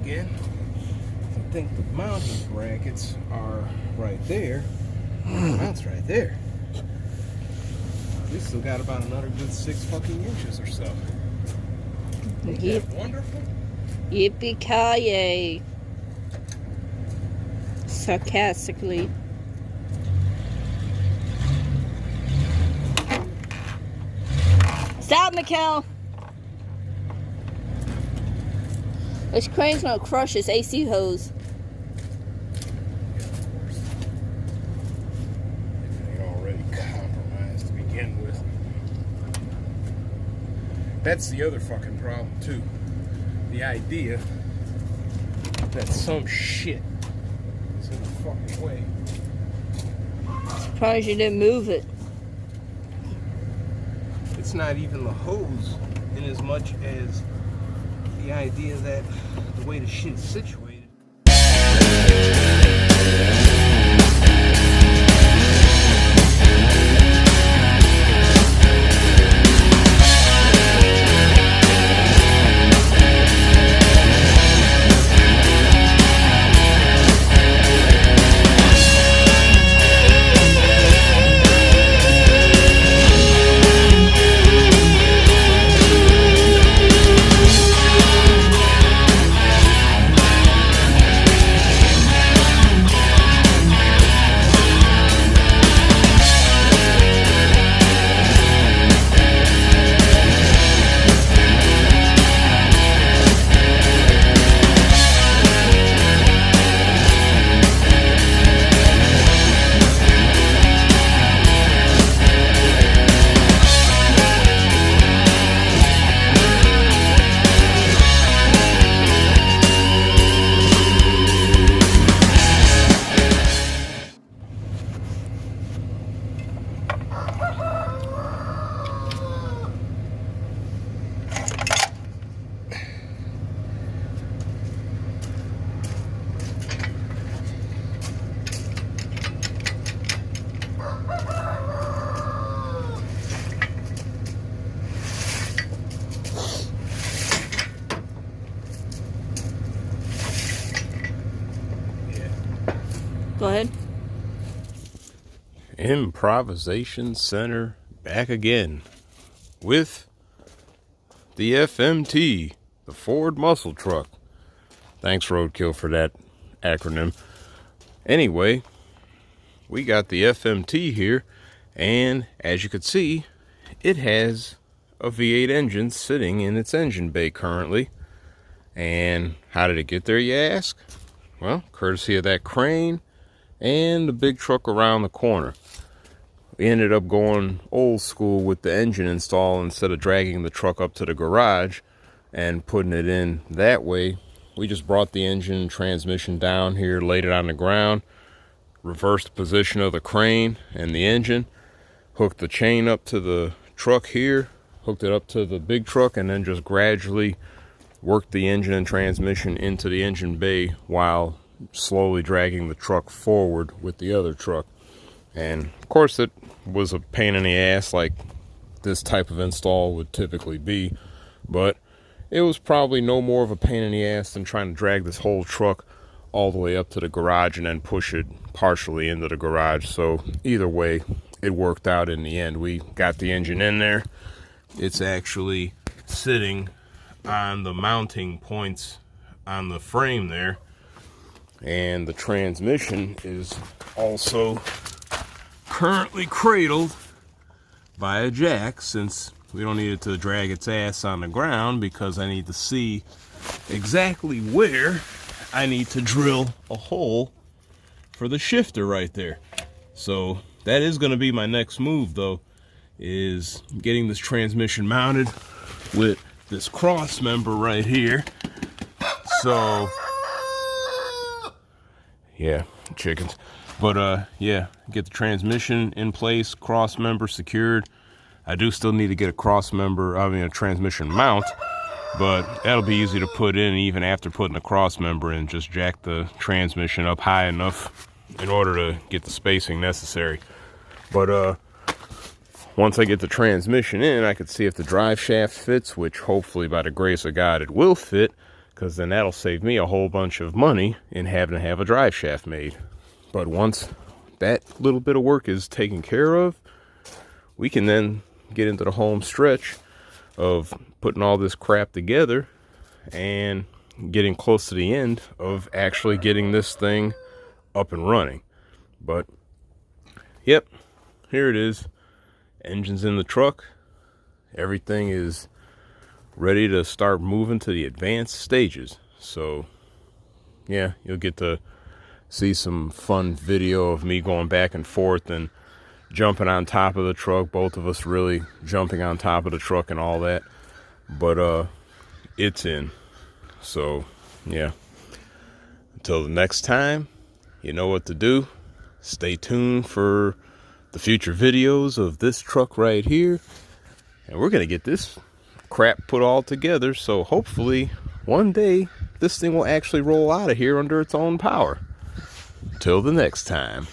again. I think the mounting brackets are right there. The mount's right there. We still got about another good 6 fucking inches or so. Isn't that wonderful? Yippee-ki-yay. Sarcastically. Stop, Mikkel! This crane's gonna crush his AC hose. It ain't already compromised to begin with. That's the other fucking problem, too. The idea that some shit is in the fucking way. Surprised you didn't move it. It's not even the hose in as much as the idea that the way the shit is situated. Go ahead. Improvisation Center back again with the FMT, the Ford Muscle Truck. Thanks, Roadkill, for that acronym. Anyway, we got the FMT here, and as you can see, it has a V8 engine sitting in its engine bay currently. And how did it get there, you ask? Well, courtesy of that crane and the big truck around the corner. We ended up going old school with the engine install instead of dragging the truck up to the garage and putting it in that way. We just brought the engine and transmission down here, laid it on the ground, reversed the position of the crane and the engine, hooked the chain up to the truck here, hooked it up to the big truck, and then just gradually worked the engine and transmission into the engine bay while slowly dragging the truck forward with the other truck. And of course it was a pain in the ass like this type of install would typically be, but it was probably no more of a pain in the ass than trying to drag this whole truck all the way up to the garage and then push it partially into the garage. So either way, it worked out in the end. We got the engine in there. It's actually sitting on the mounting points on the frame there, and the transmission is also currently cradled by a jack, since we don't need it to drag its ass on the ground, because I need to see exactly where I need to drill a hole for the shifter right there. So that is going to be my next move, though, is getting this transmission mounted with this cross member right here. So yeah, chickens. But yeah, get the transmission in place, cross member secured. I do still need to get a a transmission mount, but that'll be easy to put in even after putting the cross member in. Just jack the transmission up high enough in order to get the spacing necessary. But once I get the transmission in, I can see if the drive shaft fits, which hopefully by the grace of God it will fit, because then that'll save me a whole bunch of money in having to have a drive shaft made. But once that little bit of work is taken care of, we can then get into the home stretch of putting all this crap together and getting close to the end of actually getting this thing up and running. But yep, here it is. Engine's in the truck. Everything is ready to start moving to the advanced stages. So yeah, you'll get to see some fun video of me going back and forth and jumping on top of the truck, both of us really jumping on top of the truck and all that. But it's in. So yeah, until the next time, you know what to do. Stay tuned for the future videos of this truck right here, and we're gonna get this crap put all together, so hopefully one day this thing will actually roll out of here under its own power. Till the next time.